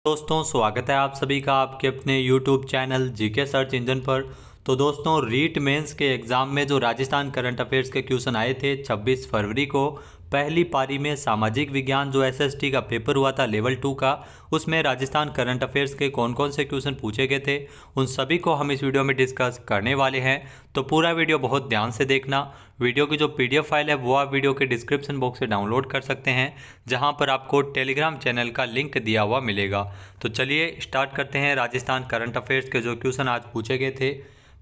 दोस्तों स्वागत है आप सभी का आपके अपने YouTube channel GK search engine पर। तो दोस्तों रीट मेंस के एग्ज़ाम में जो राजस्थान करंट अफेयर्स के क्वेश्चन आए थे 26 फरवरी को पहली पारी में सामाजिक विज्ञान जो एसएसटी का पेपर हुआ था लेवल 2 का, उसमें राजस्थान करंट अफेयर्स के कौन कौन से क्वेश्चन पूछे गए थे उन सभी को हम इस वीडियो में डिस्कस करने वाले हैं। तो पूरा वीडियो बहुत ध्यान से देखना। वीडियो की जो पीडीएफ फाइल है वो आप वीडियो के डिस्क्रिप्शन बॉक्स से डाउनलोड कर सकते हैं, जहां पर आपको टेलीग्राम चैनल का लिंक दिया हुआ मिलेगा। तो चलिए स्टार्ट करते हैं राजस्थान करंट अफेयर्स के जो क्वेश्चन आज पूछे गए थे।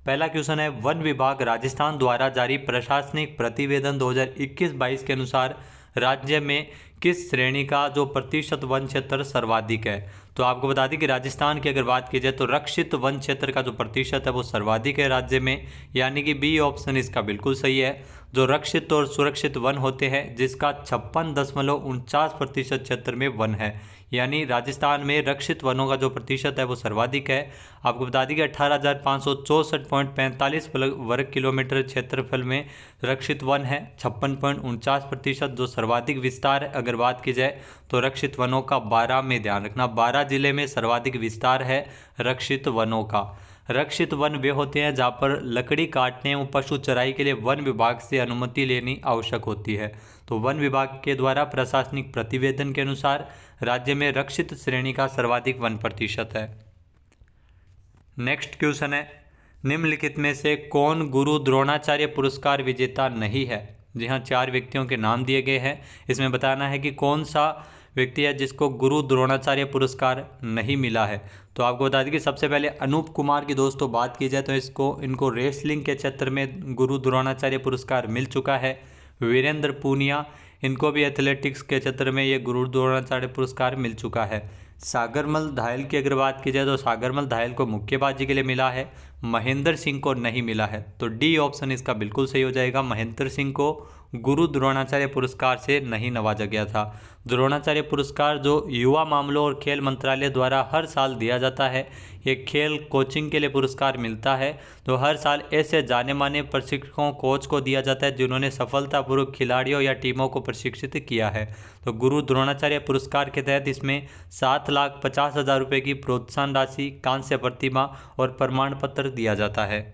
पहला क्वेश्चन है, वन विभाग राजस्थान द्वारा जारी प्रशासनिक प्रतिवेदन 2021-22 के अनुसार राज्य में किस श्रेणी का जो प्रतिशत वन क्षेत्र सर्वाधिक है। तो आपको बता दें कि राजस्थान की अगर बात की जाए तो रक्षित वन क्षेत्र का जो प्रतिशत है वो सर्वाधिक है राज्य में, यानी कि बी ऑप्शन इसका बिल्कुल सही है। जो रक्षित और सुरक्षित वन होते हैं जिसका 56.49% क्षेत्र में वन है, यानी राजस्थान में रक्षित वनों का जो प्रतिशत है वो सर्वाधिक है। आपको बता दें कि 18,564.45 वर्ग किलोमीटर क्षेत्रफल में रक्षित वन है। 56.49% जो सर्वाधिक विस्तार अगर बात की जाए तो रक्षित वनों का 12 में ध्यान रखना, 12 जिले में सर्वाधिक विस्तार है रक्षित वनों का। रक्षित वन वे होते हैं जहाँ पर लकड़ी काटने एवं पशु चराई के लिए वन विभाग से अनुमति लेनी आवश्यक होती है। तो वन विभाग के द्वारा प्रशासनिक प्रतिवेदन के अनुसार राज्य में रक्षित श्रेणी का सर्वाधिक वन प्रतिशत है। नेक्स्ट क्वेश्चन है, निम्नलिखित में से कौन गुरु द्रोणाचार्य पुरस्कार विजेता नहीं है। जी हाँ, 4 व्यक्तियों के नाम दिए गए हैं। इसमें बताना है कि कौन सा व्यक्ति है जिसको गुरु द्रोणाचार्य पुरस्कार नहीं मिला है। तो आपको बता दें कि सबसे पहले अनूप कुमार की दोस्तों बात की जाए तो इनको रेसलिंग के क्षेत्र में गुरु द्रोणाचार्य पुरस्कार मिल चुका है। वीरेंद्र पूनिया, इनको भी एथलेटिक्स के क्षेत्र में ये गुरु द्रोणाचार्य पुरस्कार मिल चुका है। सागरमल धायल की अगर बात की जाए तो सागरमल धायल को मुक्केबाजी के लिए मिला है। महेंद्र सिंह को नहीं मिला है। तो डी ऑप्शन इसका बिल्कुल सही हो जाएगा। महेंद्र सिंह को गुरु द्रोणाचार्य पुरस्कार से नहीं नवाजा गया था। द्रोणाचार्य पुरस्कार जो युवा मामलों और खेल मंत्रालय द्वारा हर साल दिया जाता है, ये खेल कोचिंग के लिए पुरस्कार मिलता है। तो हर साल ऐसे जाने माने प्रशिक्षकों कोच को दिया जाता है जिन्होंने सफलतापूर्वक खिलाड़ियों या टीमों को प्रशिक्षित किया है। तो गुरु द्रोणाचार्य पुरस्कार के तहत इसमें 7,50,000 रुपये की प्रोत्साहन राशि, कांस्य प्रतिमा और प्रमाण पत्र दिया जाता है।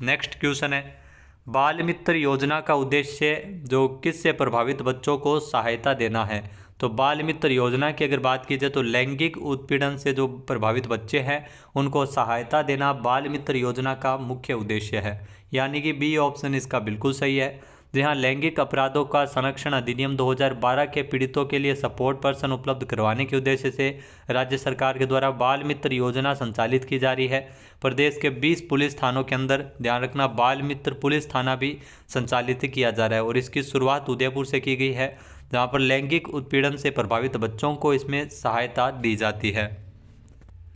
नेक्स्ट क्वेश्चन है, बाल मित्र योजना का उद्देश्य जो किससे प्रभावित बच्चों को सहायता देना है। तो बाल मित्र योजना की अगर बात की जाए तो लैंगिक उत्पीड़न से जो प्रभावित बच्चे हैं उनको सहायता देना बाल मित्र योजना का मुख्य उद्देश्य है, यानी कि बी ऑप्शन इसका बिल्कुल सही है। जहां लैंगिक अपराधों का संरक्षण अधिनियम 2012 के पीड़ितों के लिए सपोर्ट पर्सन उपलब्ध करवाने के उद्देश्य से राज्य सरकार के द्वारा बाल मित्र योजना संचालित की जा रही है। प्रदेश के 20 पुलिस थानों के अंदर ध्यान रखना बाल मित्र पुलिस थाना भी संचालित किया जा रहा है और इसकी शुरुआत उदयपुर से की गई है, जहाँ पर लैंगिक उत्पीड़न से प्रभावित बच्चों को इसमें सहायता दी जाती है।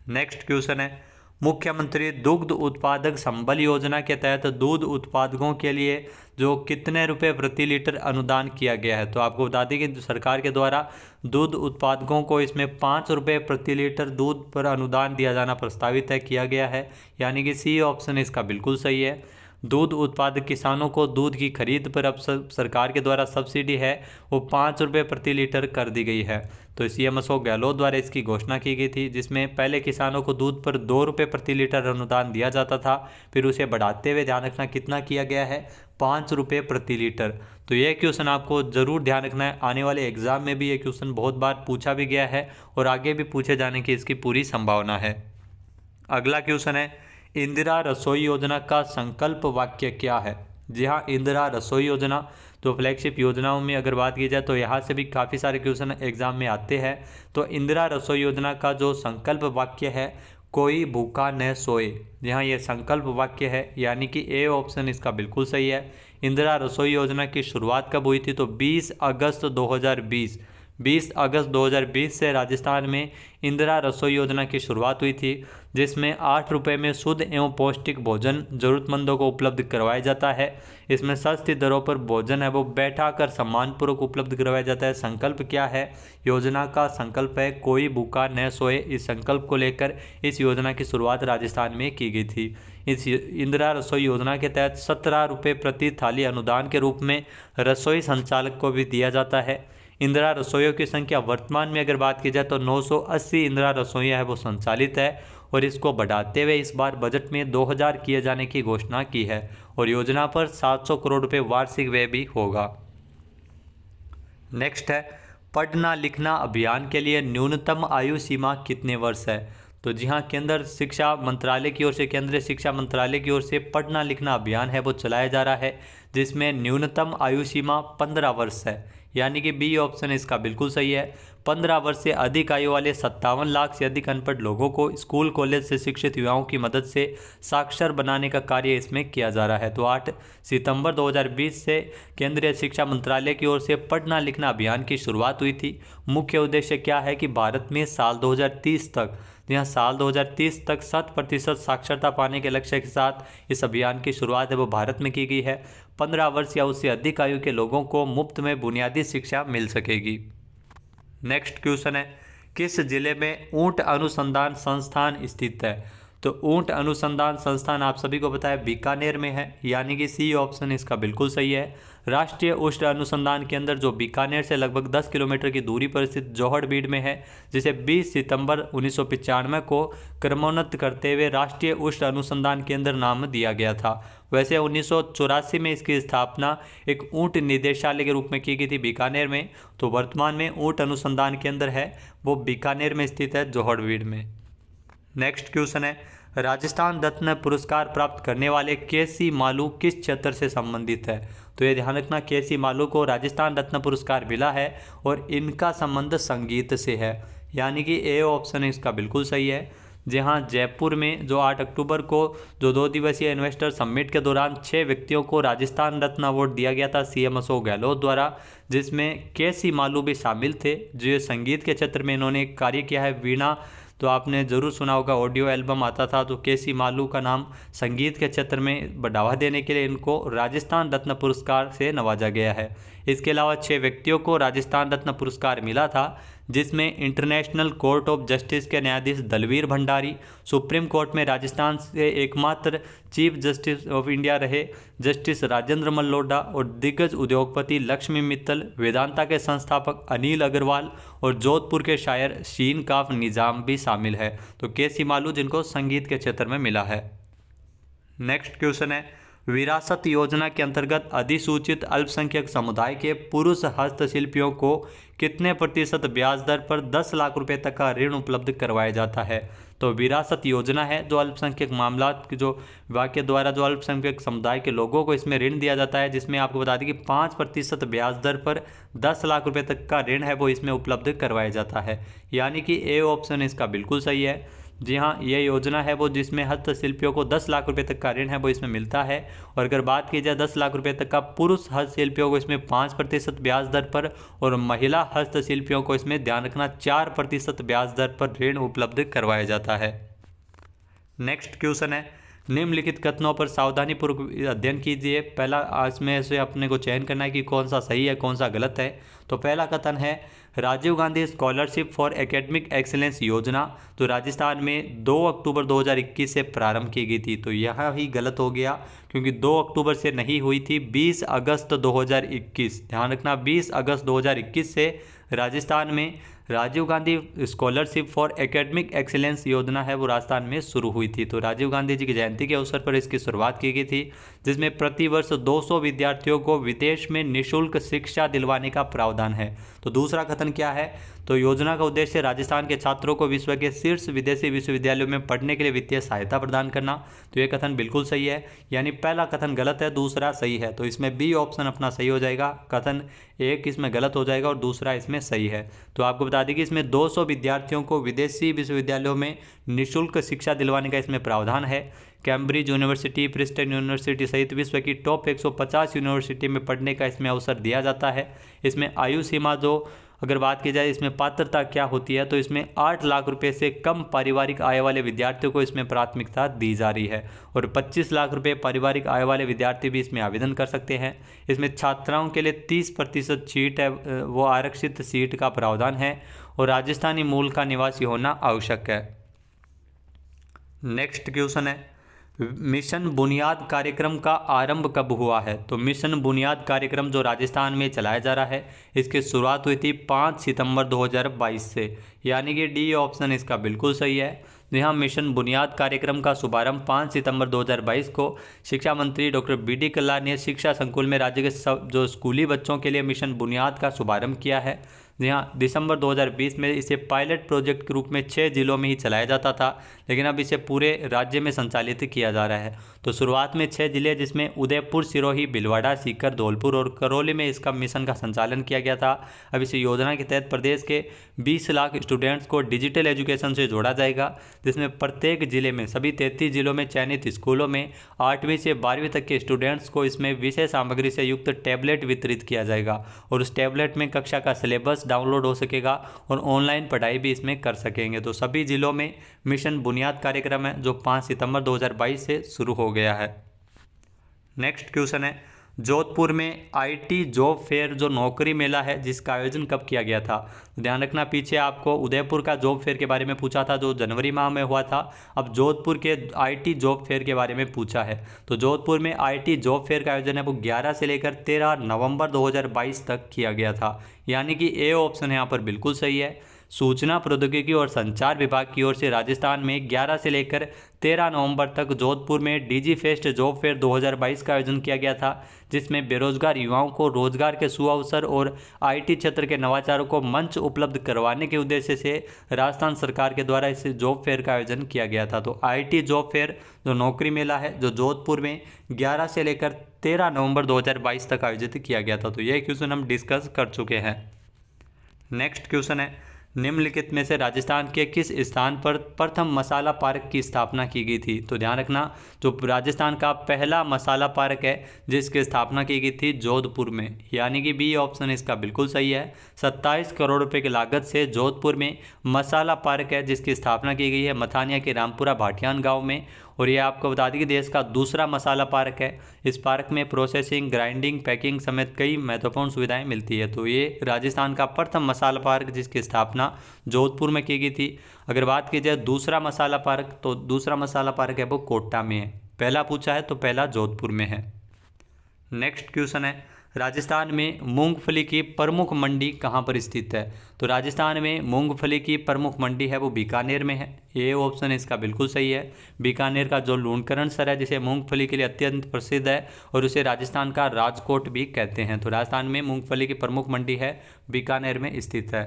नेक्स्ट क्वेश्चन है, मुख्यमंत्री दुग्ध उत्पादक संबल योजना के तहत दूध उत्पादकों के लिए जो कितने रुपए प्रति लीटर अनुदान किया गया है। तो आपको बता दें कि सरकार के द्वारा दूध उत्पादकों को इसमें 5 रुपये प्रति लीटर दूध पर अनुदान दिया जाना प्रस्तावित है, किया गया है, यानी कि सी ऑप्शन इसका बिल्कुल सही है। दूध उत्पादक किसानों को दूध की खरीद पर अब सरकार के द्वारा सब्सिडी है वो 5 रुपये प्रति लीटर कर दी गई है। तो सीएम अशोक गहलोत द्वारा इसकी घोषणा की गई थी, जिसमें पहले किसानों को दूध पर 2 रुपये प्रति लीटर अनुदान दिया जाता था, फिर उसे बढ़ाते हुए ध्यान रखना कितना किया गया है, 5 रुपये प्रति लीटर। तो यह क्वेश्चन आपको ज़रूर ध्यान रखना है, आने वाले एग्जाम में भी ये क्वेश्चन बहुत बार पूछा भी गया है और आगे भी पूछे जाने की इसकी पूरी संभावना है। अगला क्वेश्चन है, इंदिरा रसोई योजना का संकल्प वाक्य क्या है। जी हाँ, इंदिरा रसोई योजना तो फ्लैगशिप योजनाओं में अगर बात की जाए तो यहाँ से भी काफ़ी सारे क्वेश्चन एग्जाम में आते हैं। तो इंदिरा रसोई योजना का जो संकल्प वाक्य है, कोई भूखा न सोए। जी हाँ, ये संकल्प वाक्य है, यानी कि ए ऑप्शन इसका बिल्कुल सही है। इंदिरा रसोई योजना की शुरुआत कब हुई थी तो 20 अगस्त 2020 से राजस्थान में इंदिरा रसोई योजना की शुरुआत हुई थी, जिसमें 8 रुपये में शुद्ध एवं पौष्टिक भोजन जरूरतमंदों को उपलब्ध करवाया जाता है। इसमें सस्ती दरों पर भोजन है वो बैठाकर सम्मानपूर्वक उपलब्ध करवाया जाता है। संकल्प क्या है, योजना का संकल्प है कोई भूखा न सोए। इस संकल्प को लेकर इस योजना की शुरुआत राजस्थान में की गई थी। इस इंदिरा रसोई योजना के तहत 17 रुपये प्रति थाली अनुदान के रूप में रसोई संचालक को भी दिया जाता है। इंदिरा रसोइयों की संख्या वर्तमान में अगर बात की जाए तो 980 इंदिरा रसोइयाँ है वो संचालित है और इसको बढ़ाते हुए इस बार बजट में 2000 किए जाने की घोषणा की है और योजना पर 700 करोड़ रुपए वार्षिक व्यय भी होगा। नेक्स्ट है, पढ़ना लिखना अभियान के लिए न्यूनतम आयु सीमा कितने वर्ष है? तो जी हाँ, केंद्रीय शिक्षा मंत्रालय की ओर से पढ़ना लिखना अभियान है वो चलाया जा रहा है, जिसमें न्यूनतम आयु सीमा 15 वर्ष है, यानी कि बी ऑप्शन इसका बिल्कुल सही है। 15 वर्ष से अधिक आयु वाले 57 लाख से अधिक अनपढ़ लोगों को स्कूल कॉलेज से शिक्षित युवाओं की मदद से साक्षर बनाने का कार्य इसमें किया जा रहा है। तो 8 सितंबर 2020 से केंद्रीय शिक्षा मंत्रालय की ओर से पढ़ना लिखना अभियान की शुरुआत हुई थी। मुख्य उद्देश्य क्या है कि भारत में साल 2030 तक, यहाँ साल 2030 तक 100% साक्षरता पाने के लक्ष्य के साथ इस अभियान की शुरुआत है वो भारत में की गई है। 15 वर्ष या उससे अधिक आयु के लोगों को मुफ्त में बुनियादी शिक्षा मिल सकेगी। नेक्स्ट क्वेश्चन है, किस जिले में ऊंट अनुसंधान संस्थान स्थित है? तो ऊंट अनुसंधान संस्थान आप सभी को पता है बीकानेर में है, यानी कि सी ऑप्शन इसका बिल्कुल सही है। राष्ट्रीय ऊष्ट अनुसंधान केंद्र जो बीकानेर से लगभग 10 किलोमीटर की दूरी पर स्थित जोहड़बीड़ में है, जिसे 20 सितंबर 1995 को क्रमोन्नत करते हुए राष्ट्रीय ऊष्ट अनुसंधान केंद्र नाम दिया गया था। वैसे 1984 में इसकी स्थापना एक ऊंट निदेशालय के रूप में की गई थी बीकानेर में। तो वर्तमान में ऊंट अनुसंधान केंद्र है वो बीकानेर में स्थित है, जोहड़बीड़ में। नेक्स्ट क्वेश्चन है, राजस्थान रत्न पुरस्कार प्राप्त करने वाले के.सी. मालू किस क्षेत्र से संबंधित है? तो ये ध्यान रखना, के.सी. मालू को राजस्थान रत्न पुरस्कार मिला है और इनका संबंध संगीत से है, यानी कि ए ऑप्शन इसका बिल्कुल सही है। जहां जयपुर में जो 8 अक्टूबर को जो 2 दिवसीय इन्वेस्टर समिट के दौरान 6 व्यक्तियों को राजस्थान रत्न अवार्ड दिया गया था सीएम अशोक गहलोत द्वारा, जिसमें के.सी. मालू भी शामिल थे। जो संगीत के क्षेत्र में इन्होंने कार्य किया है, वीणा तो आपने ज़रूर सुना होगा, ऑडियो एल्बम आता था। तो के.सी. मालू का नाम संगीत के क्षेत्र में बढ़ावा देने के लिए इनको राजस्थान रत्न पुरस्कार से नवाजा गया है। इसके अलावा 6 व्यक्तियों को राजस्थान रत्न पुरस्कार मिला था, जिसमें इंटरनेशनल कोर्ट ऑफ जस्टिस के न्यायाधीश दलवीर भंडारी, सुप्रीम कोर्ट में राजस्थान से एकमात्र चीफ जस्टिस ऑफ इंडिया रहे जस्टिस राजेंद्र मल्होत्रा और दिग्गज उद्योगपति लक्ष्मी मित्तल, वेदांता के संस्थापक अनिल अग्रवाल और जोधपुर के शायर शीन काफ निजाम भी शामिल है। तो के.सी. मालू जिनको संगीत के क्षेत्र में मिला है। नेक्स्ट क्वेश्चन है, विरासत योजना के अंतर्गत अधिसूचित अल्पसंख्यक समुदाय के पुरुष हस्तशिल्पियों को कितने प्रतिशत ब्याज दर पर 10 लाख रुपए तक का ऋण उपलब्ध करवाया जाता है? तो विरासत योजना है जो अल्पसंख्यक मामलात जो विभाग के द्वारा जो अल्पसंख्यक समुदाय के लोगों को इसमें ऋण दिया जाता है, जिसमें आपको बता दें कि 5% ब्याज दर पर 10 लाख रुपए तक का ऋण है वो इसमें उपलब्ध करवाया जाता है, यानी कि ए ऑप्शन इसका बिल्कुल सही है। जी हाँ, ये योजना है वो जिसमें हस्तशिल्पियों को 10 लाख रुपए तक का ऋण है वो इसमें मिलता है। और अगर बात की जाए 10 लाख रुपए तक का पुरुष हस्तशिल्पियों को इसमें 5% ब्याज दर पर और महिला हस्तशिल्पियों को इसमें ध्यान रखना 4% ब्याज दर पर ऋण उपलब्ध करवाया जाता है। नेक्स्ट क्वेश्चन है, निम्नलिखित कथनों पर सावधानीपूर्वक अध्ययन कीजिए। पहला इसमें से अपने को चयन करना है कि कौन सा सही है कौन सा गलत है। तो पहला कथन है, Rajiv Gandhi scholarship for academic excellence योजना तो राजस्थान में 2 अक्टूबर 2021 से प्रारंभ की गई थी। तो यह ही गलत हो गया क्योंकि 2 अक्टूबर से नहीं हुई थी, 20 अगस्त 2021। ध्यान रखना, 20 अगस्त 2021 से राजस्थान में Rajiv Gandhi scholarship for academic excellence योजना है वो राजस्थान में शुरू हुई थी। तो राजीव गांधी जी की जयंती के अवसर पर इसकी शुरुआत की गई थी, जिसमें प्रतिवर्ष 200 विद्यार्थियों को विदेश में निःशुल्क शिक्षा दिलवाने का प्रावधान है। तो दूसरा कथन क्या है, तो योजना का उद्देश्य राजस्थान के छात्रों को विश्व के शीर्ष विदेशी विश्वविद्यालयों में पढ़ने के लिए वित्तीय सहायता प्रदान करना। तो ये कथन बिल्कुल सही है, यानी पहला कथन गलत है, दूसरा सही है। तो इसमें बी ऑप्शन अपना सही हो जाएगा, कथन एक इसमें गलत हो जाएगा और दूसरा इसमें सही है। तो आपको बता दें कि इसमें 200 विद्यार्थियों को विदेशी विश्वविद्यालयों में निःशुल्क शिक्षा दिलवाने का इसमें प्रावधान है। कैम्ब्रिज यूनिवर्सिटी, प्रिंसटन यूनिवर्सिटी सहित विश्व की टॉप 150 यूनिवर्सिटी में पढ़ने का इसमें अवसर दिया जाता है। इसमें आयु सीमा जो अगर बात की जाए इसमें पात्रता क्या होती है, तो इसमें 8 लाख रुपए से कम पारिवारिक आय वाले विद्यार्थियों को इसमें प्राथमिकता दी जा रही है और 25 लाख रुपए पारिवारिक आय वाले विद्यार्थी भी इसमें आवेदन कर सकते हैं। इसमें छात्राओं के लिए 30% सीट है वो आरक्षित सीट का प्रावधान है और राजस्थानी मूल का निवासी होना आवश्यक है। नेक्स्ट क्वेश्चन है, मिशन बुनियाद कार्यक्रम का आरंभ कब हुआ है? तो मिशन बुनियाद कार्यक्रम जो राजस्थान में चलाया जा रहा है, इसकी शुरुआत हुई थी 5 सितंबर 2022 से, यानी कि डी ऑप्शन इसका बिल्कुल सही है। यहाँ मिशन बुनियाद कार्यक्रम का शुभारंभ 5 सितंबर 2022 को शिक्षा मंत्री डॉक्टर बी.डी. कल्ला ने शिक्षा संकुल में राज्य के सब जो स्कूली बच्चों के लिए मिशन बुनियाद का शुभारंभ किया है। जी हाँ, दिसंबर 2020 में इसे पायलट प्रोजेक्ट के रूप में 6 जिलों में ही चलाया जाता था, लेकिन अब इसे पूरे राज्य में संचालित किया जा रहा है। तो शुरुआत में 6 जिले, जिसमें उदयपुर, सिरोही, भीलवाड़ा, सीकर, धौलपुर और करौली में इसका मिशन का संचालन किया गया था। अब इस योजना के तहत प्रदेश के 20 लाख स्टूडेंट्स को डिजिटल एजुकेशन से जोड़ा जाएगा, जिसमें प्रत्येक जिले में सभी 33 जिलों में चयनित स्कूलों में 8वीं से 12वीं तक के स्टूडेंट्स को इसमें विषय सामग्री से युक्त टैबलेट वितरित किया जाएगा और उस टैबलेट में कक्षा का सिलेबस डाउनलोड हो सकेगा और ऑनलाइन पढ़ाई भी इसमें कर सकेंगे। तो सभी जिलों में मिशन बुनियाद कार्यक्रम है जो 5 सितंबर 2022 से शुरू हो गया है। नेक्स्ट क्वेश्चन है, जोधपुर में आईटी जॉब फेयर जो नौकरी मेला है जिसका आयोजन कब किया गया था? ध्यान रखना, पीछे आपको उदयपुर का जॉब फेयर के बारे में पूछा था जो जनवरी माह में हुआ था। अब जोधपुर के आईटी जॉब फेयर के बारे में पूछा है। तो जोधपुर में आईटी जॉब फेयर का आयोजन है वो 11 से लेकर 13 नवंबर 2022 तक किया गया था, यानी कि ए ऑप्शन यहाँ पर बिल्कुल सही है। सूचना प्रौद्योगिकी और संचार विभाग की ओर से राजस्थान में 11 से लेकर 13 नवंबर तक जोधपुर में डीजी फेस्ट जॉब फेयर 2022 का आयोजन किया गया था, जिसमें बेरोजगार युवाओं को रोजगार के सुअवसर और आईटी क्षेत्र के नवाचारों को मंच उपलब्ध करवाने के उद्देश्य से राजस्थान सरकार के द्वारा इस जॉब फेयर का आयोजन किया गया था। तो आईटी जॉब फेयर जो नौकरी मेला है जो जोधपुर में 11 से लेकर 13 नवंबर 2022 तक आयोजित किया गया था। तो ये क्वेश्चन हम डिस्कस कर चुके हैं। नेक्स्ट क्वेश्चन है, निम्नलिखित में से राजस्थान के किस स्थान पर प्रथम मसाला पार्क की स्थापना की गई थी? तो ध्यान रखना, जो राजस्थान का पहला मसाला पार्क है जिसकी स्थापना की गई थी जोधपुर में, यानी कि बी ऑप्शन इसका बिल्कुल सही है। 27 करोड़ रुपए की लागत से जोधपुर में मसाला पार्क है जिसकी स्थापना की गई है मथानिया के रामपुरा भाटियान गाँव में, और ये आपको बता दें कि देश का दूसरा मसाला पार्क है। इस पार्क में प्रोसेसिंग, ग्राइंडिंग, पैकिंग समेत कई महत्वपूर्ण सुविधाएं मिलती है। तो ये राजस्थान का प्रथम मसाला पार्क जिसकी स्थापना जोधपुर में की गई थी। अगर बात की जाए दूसरा मसाला पार्क, तो दूसरा मसाला पार्क है वो कोटा में है। पहला पूछा है तो पहला जोधपुर में है। नेक्स्ट क्वेश्चन है, राजस्थान में मूंगफली की प्रमुख मंडी कहाँ पर स्थित है? तो राजस्थान में मूंगफली की प्रमुख मंडी है वो बीकानेर में है। ये ऑप्शन इसका बिल्कुल सही है। बीकानेर का जो लूणकरणसर है जिसे मूंगफली के लिए अत्यंत प्रसिद्ध है और उसे राजस्थान का राजकोट भी कहते हैं। तो राजस्थान में मूंगफली की प्रमुख मंडी है बीकानेर में स्थित है।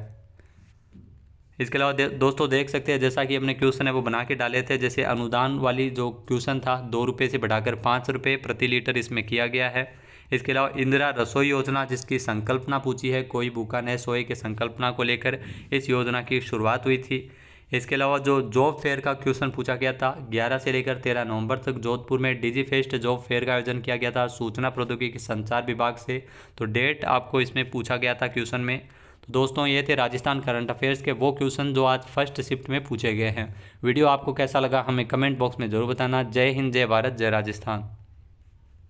इसके अलावा दोस्तों देख सकते हैं जैसा कि हमने क्वेश्चन है वो बना के डाले थे, जैसे अनुदान वाली जो क्वेश्चन था 2 रुपये से बढ़ाकर 5 रुपये प्रति लीटर इसमें किया गया है। इसके अलावा इंदिरा रसोई योजना जिसकी संकल्पना पूछी है, कोई भूखा न सोए की संकल्पना को लेकर इस योजना की शुरुआत हुई थी। इसके अलावा जो जॉब फेयर का क्वेश्चन पूछा गया था 11 से लेकर 13 नवंबर तक जोधपुर में डिजी फेस्ट जॉब फेयर का आयोजन किया गया था सूचना प्रौद्योगिकी संचार विभाग से। तो डेट आपको इसमें पूछा गया था क्वेश्चन में। तो दोस्तों ये थे राजस्थान करंट अफेयर्स के वो क्वेश्चन जो आज फर्स्ट शिफ्ट में पूछे गए हैं। वीडियो आपको कैसा लगा हमें कमेंट बॉक्स में ज़रूर बताना। जय हिंद, जय भारत, जय राजस्थान।